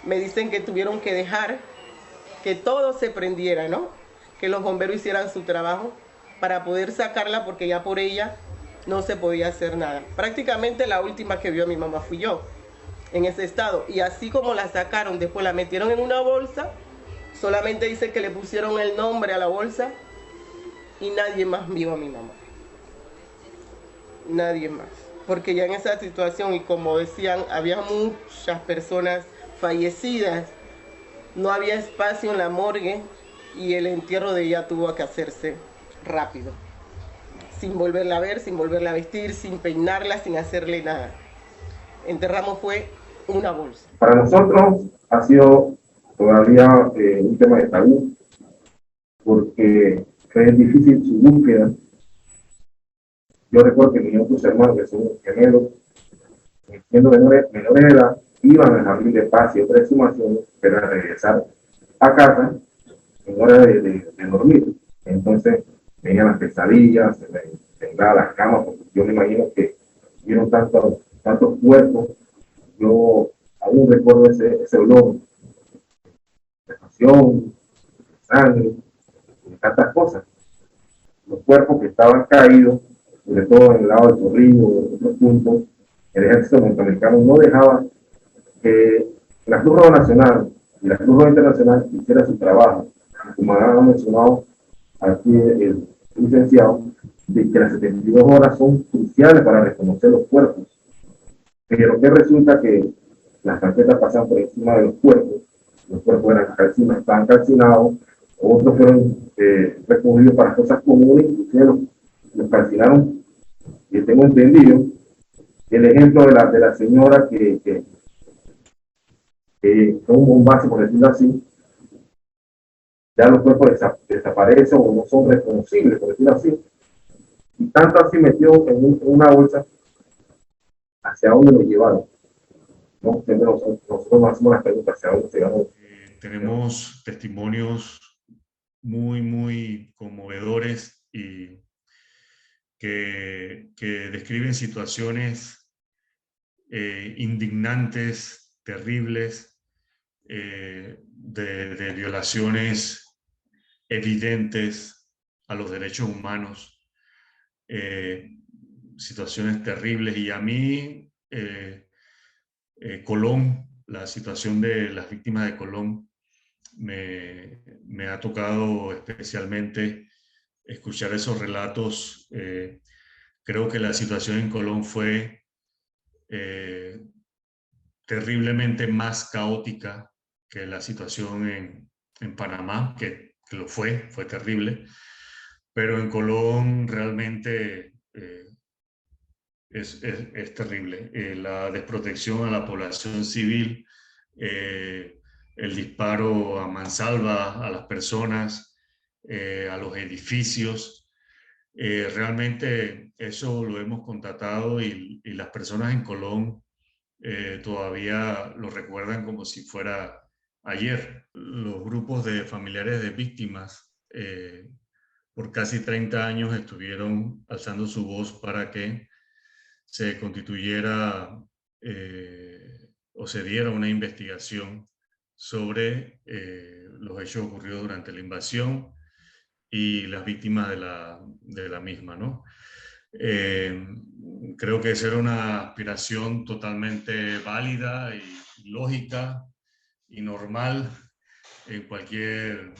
me dicen que tuvieron que dejar que todo se prendiera, ¿no? Que los bomberos hicieran su trabajo para poder sacarla porque ya por ella no se podía hacer nada. Prácticamente la última que vio a mi mamá fui yo en ese estado. Y así como la sacaron, después la metieron en una bolsa, solamente dice que le pusieron el nombre a la bolsa y nadie más vio a mi mamá. Nadie más. Porque ya en esa situación, y como decían, había muchas personas fallecidas, no había espacio en la morgue y el entierro de ella tuvo que hacerse rápido, sin volverla a ver, sin volverla a vestir, sin peinarla, sin hacerle nada. Enterramos fue una bolsa. Para nosotros ha sido todavía un tema de tabú, porque es difícil su búsqueda. Yo recuerdo que mis otros hermanos, que son gemelos, siendo menores de edad, iban al jardín de paz y otras exhumaciones, pero al regresar a casa, en hora de dormir, entonces venían las pesadillas, se me temblaban las camas, porque yo me imagino que vieron tantos cuerpos. Yo aún recuerdo ese olor de pasión, de sangre, de tantas cosas. Los cuerpos que estaban caídos, sobre todo en el lado del Torrijos, en otros puntos, el ejército norteamericano no dejaba que la Cruz Roja Nacional y la Cruz Roja Internacional hiciera su trabajo. Como ha mencionado aquí el licenciado, de que las 72 horas son cruciales para reconocer los cuerpos. Pero que resulta que las carpetas pasan por encima de los cuerpos estaban calcinados, otros fueron recogidos para cosas comunes, inclusive los calcinaron, y tengo entendido, el ejemplo de la señora que fue un bombazo, por decirlo así, ya los cuerpos desaparecen o no son reconocibles, por decirlo así, y tanto así metió en una bolsa hacia dónde lo llevaron. ¿No? Siempre nosotros nos hacemos las preguntas hacia dónde se llevaron. Tenemos testimonios muy, muy conmovedores y que describen situaciones indignantes, terribles, de violaciones evidentes a los derechos humanos, eh, situaciones terribles. Y a mí, Colón, la situación de las víctimas de Colón, me ha tocado especialmente escuchar esos relatos. Creo que la situación en Colón fue eh, terriblemente más caótica que la situación en Panamá, que lo fue terrible, pero en Colón realmente es terrible. La desprotección a la población civil, eh, el disparo a mansalva a las personas, a los edificios. Realmente eso lo hemos constatado y las personas en Colón todavía lo recuerdan como si fuera ayer. Los grupos de familiares de víctimas por casi 30 años estuvieron alzando su voz para que se constituyera o se diera una investigación sobre los hechos ocurridos durante la invasión y las víctimas de la misma, ¿no? Eh, Creo que esa era una aspiración totalmente válida y lógica y normal en cualquier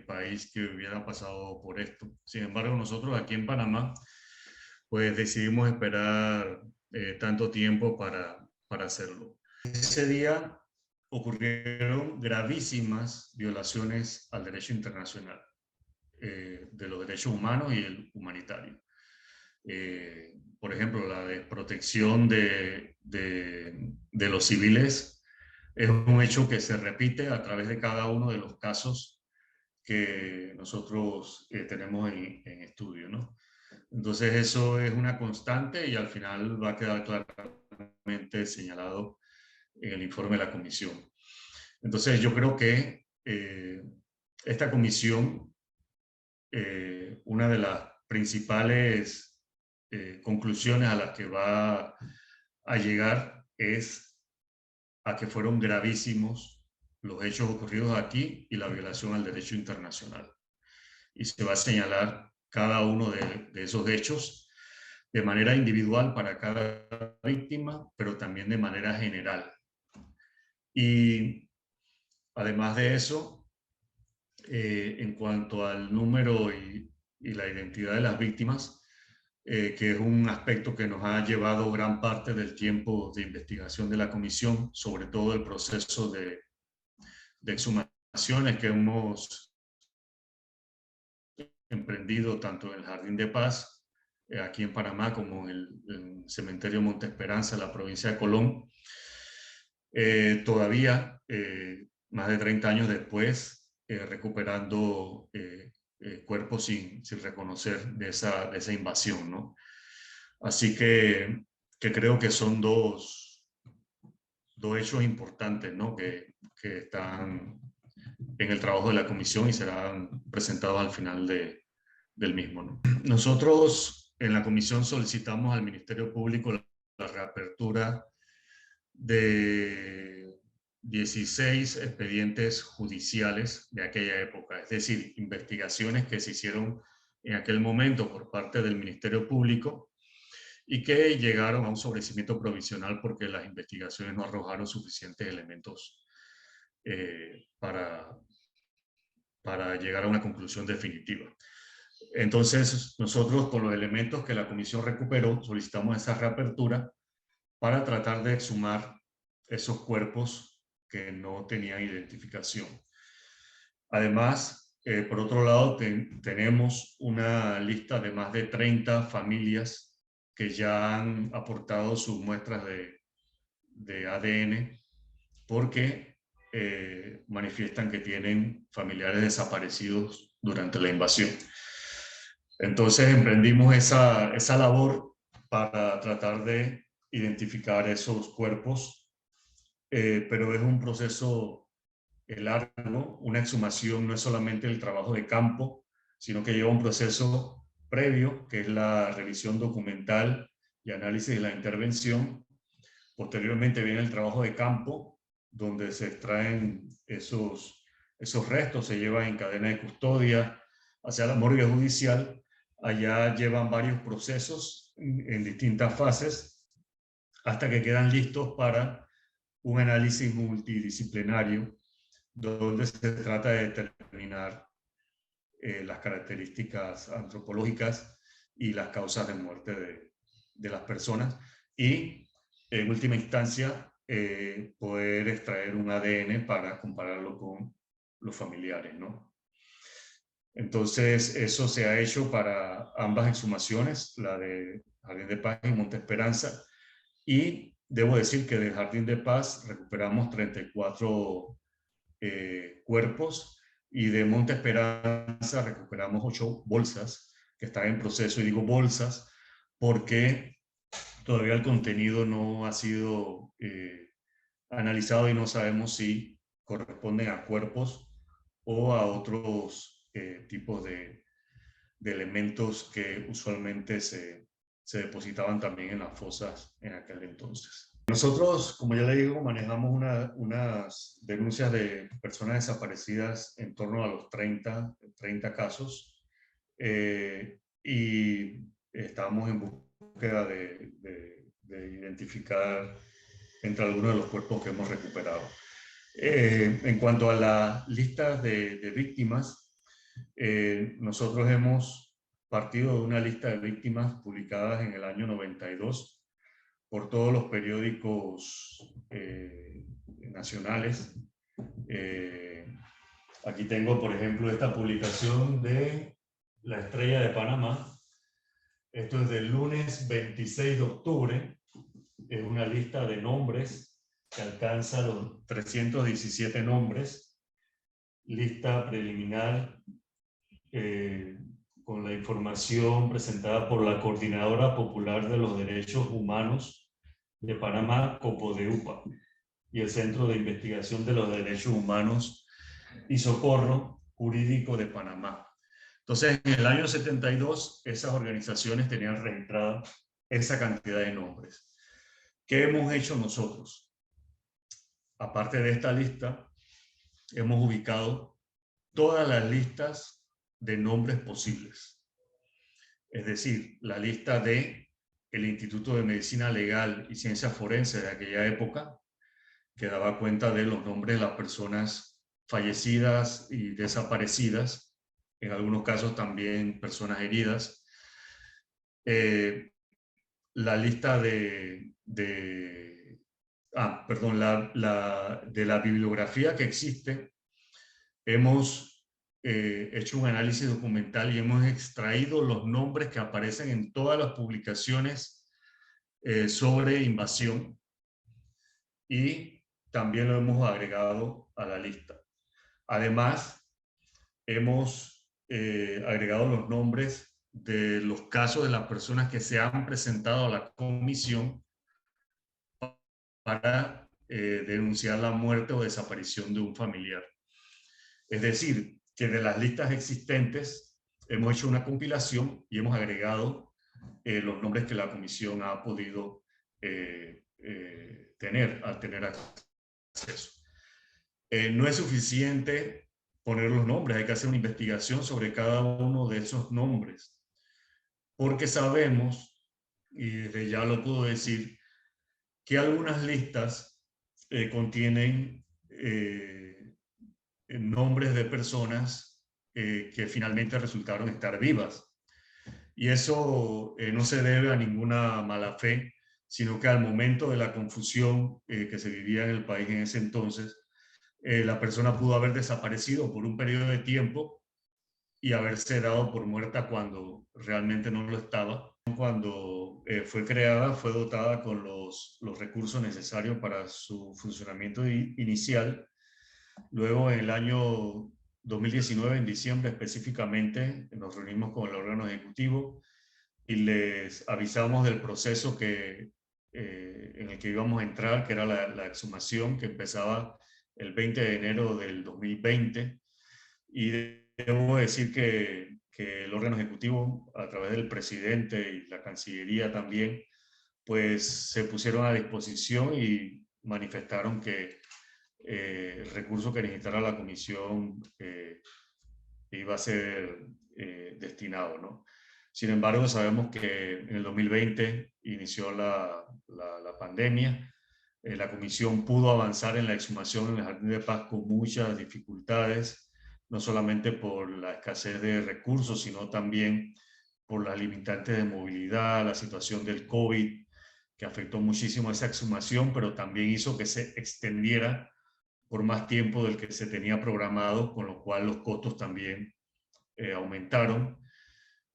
país que hubiera pasado por esto. Sin embargo, nosotros aquí en Panamá, pues decidimos esperar tanto tiempo para hacerlo. Ese día ocurrieron gravísimas violaciones al derecho internacional, de los derechos humanos y el humanitario. Por ejemplo, la desprotección de los civiles es un hecho que se repite a través de cada uno de los casos que nosotros tenemos en estudio, ¿no? Entonces eso es una constante y al final va a quedar claramente señalado en el informe de la comisión. Entonces yo creo que esta comisión, una de las principales conclusiones a las que va a llegar es a que fueron gravísimos los hechos ocurridos aquí y la violación al derecho internacional. Y se va a señalar cada uno de esos hechos de manera individual para cada víctima, pero también de manera general. Y además de eso, en cuanto al número y la identidad de las víctimas, que es un aspecto que nos ha llevado gran parte del tiempo de investigación de la comisión, sobre todo el proceso de exhumaciones que hemos emprendido tanto en el Jardín de Paz, aquí en Panamá, como en el cementerio Monte Esperanza, en la provincia de Colón. Todavía, más de 30 años después, recuperando cuerpos sin reconocer de esa invasión, ¿no? Así que creo que son dos hechos importantes, ¿no? que están en el trabajo de la comisión y serán presentados al final del mismo, ¿no? Nosotros en la comisión solicitamos al Ministerio Público la reapertura de 16 expedientes judiciales de aquella época, es decir, investigaciones que se hicieron en aquel momento por parte del Ministerio Público y que llegaron a un sobreseimiento provisional porque las investigaciones no arrojaron suficientes elementos para llegar a una conclusión definitiva. Entonces, nosotros con los elementos que la comisión recuperó, solicitamos esa reapertura para tratar de exhumar esos cuerpos que no tenían identificación. Además, por otro lado, tenemos una lista de más de 30 familias que ya han aportado sus muestras de ADN porque manifiestan que tienen familiares desaparecidos durante la invasión. Entonces emprendimos esa labor para tratar de identificar esos cuerpos, pero es un proceso largo. Una exhumación no es solamente el trabajo de campo, sino que lleva un proceso previo, que es la revisión documental y análisis de la intervención. Posteriormente viene el trabajo de campo, donde se extraen esos restos, se llevan en cadena de custodia hacia la morgue judicial. Allá llevan varios procesos en distintas fases hasta que quedan listos para un análisis multidisciplinario donde se trata de determinar las características antropológicas y las causas de muerte de las personas y, en última instancia, poder extraer un ADN para compararlo con los familiares, ¿no? Entonces, eso se ha hecho para ambas exhumaciones, la de Jardín de Paz y Monte Esperanza, y debo decir que del Jardín de Paz recuperamos 34 cuerpos y de Monte Esperanza recuperamos 8 bolsas que están en proceso, y digo bolsas porque todavía el contenido no ha sido analizado y no sabemos si corresponden a cuerpos o a otros tipos de elementos que usualmente se depositaban también en las fosas en aquel entonces. Nosotros, como ya le digo, manejamos unas denuncias de personas desaparecidas en torno a los 30 casos y estamos en búsqueda de identificar entre algunos de los cuerpos que hemos recuperado. En cuanto a las listas de víctimas, nosotros hemos partido de una lista de víctimas publicadas en el año 92 por todos los periódicos nacionales. Aquí tengo, por ejemplo, esta publicación de La Estrella de Panamá. Esto es del lunes 26 de octubre. Es una lista de nombres que alcanza los 317 nombres. Lista preliminar con la información presentada por la Coordinadora Popular de los Derechos Humanos de Panamá, COPODEUPA, y el Centro de Investigación de los Derechos Humanos y Socorro Jurídico de Panamá. Entonces, en el año 72, esas organizaciones tenían registrada esa cantidad de nombres. ¿Qué hemos hecho nosotros? Aparte de esta lista, hemos ubicado todas las listas de nombres posibles. Es decir, la lista de el Instituto de Medicina Legal y Ciencias Forenses de aquella época, que daba cuenta de los nombres de las personas fallecidas y desaparecidas, en algunos casos también personas heridas. La lista de la bibliografía que existe, hemos hecho un análisis documental y hemos extraído los nombres que aparecen en todas las publicaciones sobre invasión, y también lo hemos agregado a la lista. Además, hemos agregado los nombres de los casos de las personas que se han presentado a la comisión para denunciar la muerte o desaparición de un familiar. Es decir, que de las listas existentes hemos hecho una compilación y hemos agregado los nombres que la comisión ha podido tener acceso. No es suficiente poner los nombres, hay que hacer una investigación sobre cada uno de esos nombres, porque sabemos, y desde ya lo puedo decir, que algunas listas contienen nombres de personas que finalmente resultaron estar vivas. Y eso no se debe a ninguna mala fe, sino que al momento de la confusión que se vivía en el país en ese entonces, la persona pudo haber desaparecido por un periodo de tiempo y haberse dado por muerta cuando realmente no lo estaba. Cuando fue creada, fue dotada con los recursos necesarios para su funcionamiento inicial. Luego, en el año 2019, en diciembre específicamente, nos reunimos con el órgano ejecutivo y les avisamos del proceso en el que íbamos a entrar, que era la exhumación, que empezaba el 20 de enero del 2020. Y debo decir que el órgano ejecutivo, a través del presidente y la Cancillería también, pues se pusieron a disposición y manifestaron que el recurso que necesitara la comisión iba a ser destinado, ¿no? Sin embargo, sabemos que en el 2020 inició la pandemia. La comisión pudo avanzar en la exhumación en el Jardín de Paz con muchas dificultades, no solamente por la escasez de recursos, sino también por las limitantes de movilidad, la situación del COVID, que afectó muchísimo esa exhumación, pero también hizo que se extendiera por más tiempo del que se tenía programado, con lo cual los costos también aumentaron.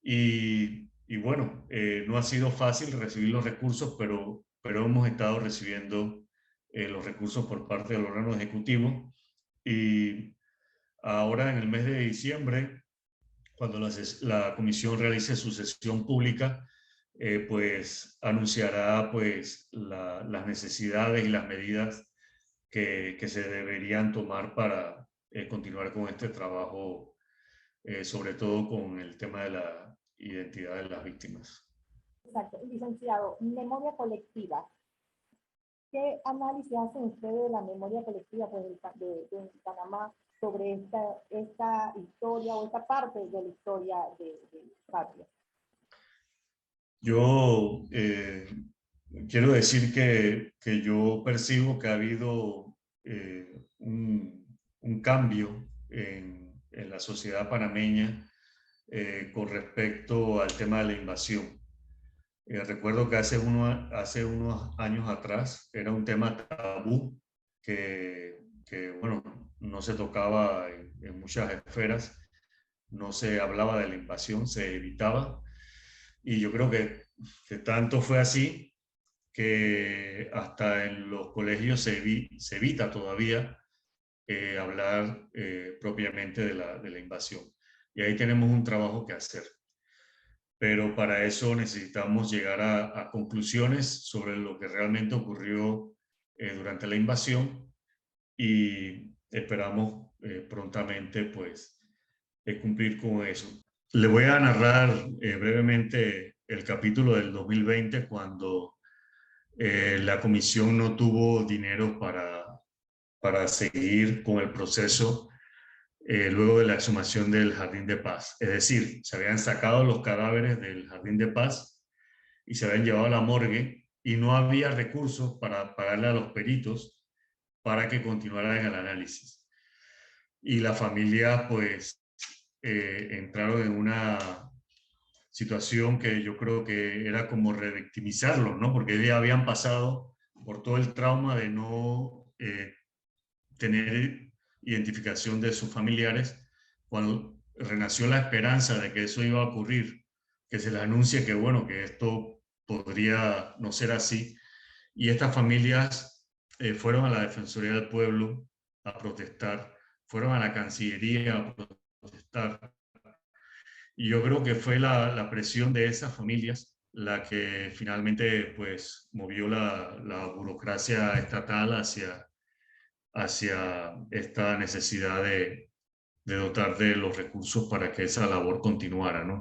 Y bueno, no ha sido fácil recibir los recursos, pero hemos estado recibiendo los recursos por parte del órgano ejecutivo. Y ahora en el mes de diciembre, cuando la comisión realice su sesión pública, pues anunciará pues las necesidades y las medidas que se deberían tomar para continuar con este trabajo, sobre todo con el tema de la identidad de las víctimas. Exacto. Licenciado, memoria colectiva. ¿Qué análisis hacen ustedes de la memoria colectiva pues, de Panamá sobre esta historia o esta parte de la historia de Patria? Yo quiero decir que yo percibo que ha habido un cambio en la sociedad panameña con respecto al tema de la invasión. Recuerdo que hace unos años atrás era un tema tabú que bueno, no se tocaba en muchas esferas, no se hablaba de la invasión, se evitaba. Y yo creo que tanto fue así que hasta en los colegios se evita todavía hablar propiamente de la invasión. Y ahí tenemos un trabajo que hacer. Pero para eso necesitamos llegar a conclusiones sobre lo que realmente ocurrió durante la invasión, y esperamos prontamente pues cumplir con eso. Le voy a narrar brevemente el capítulo del 2020, cuando la comisión no tuvo dinero para para seguir con el proceso luego de la exhumación del Jardín de Paz. Es decir, se habían sacado los cadáveres del Jardín de Paz y se habían llevado a la morgue y no había recursos para pagarle a los peritos para que continuaran el análisis. Y la familia pues entraron en una situación que yo creo que era como revictimizarlos, ¿no? Porque ya habían pasado por todo el trauma de no tener identificación de sus familiares. Cuando renació la esperanza de que eso iba a ocurrir, que se les anuncie que bueno, que esto podría no ser así, y estas familias fueron a la Defensoría del Pueblo a protestar, fueron a la Cancillería a protestar, y yo creo que fue la presión de esas familias la que finalmente pues movió la burocracia estatal hacia esta necesidad de dotar de los recursos para que esa labor continuara, ¿no?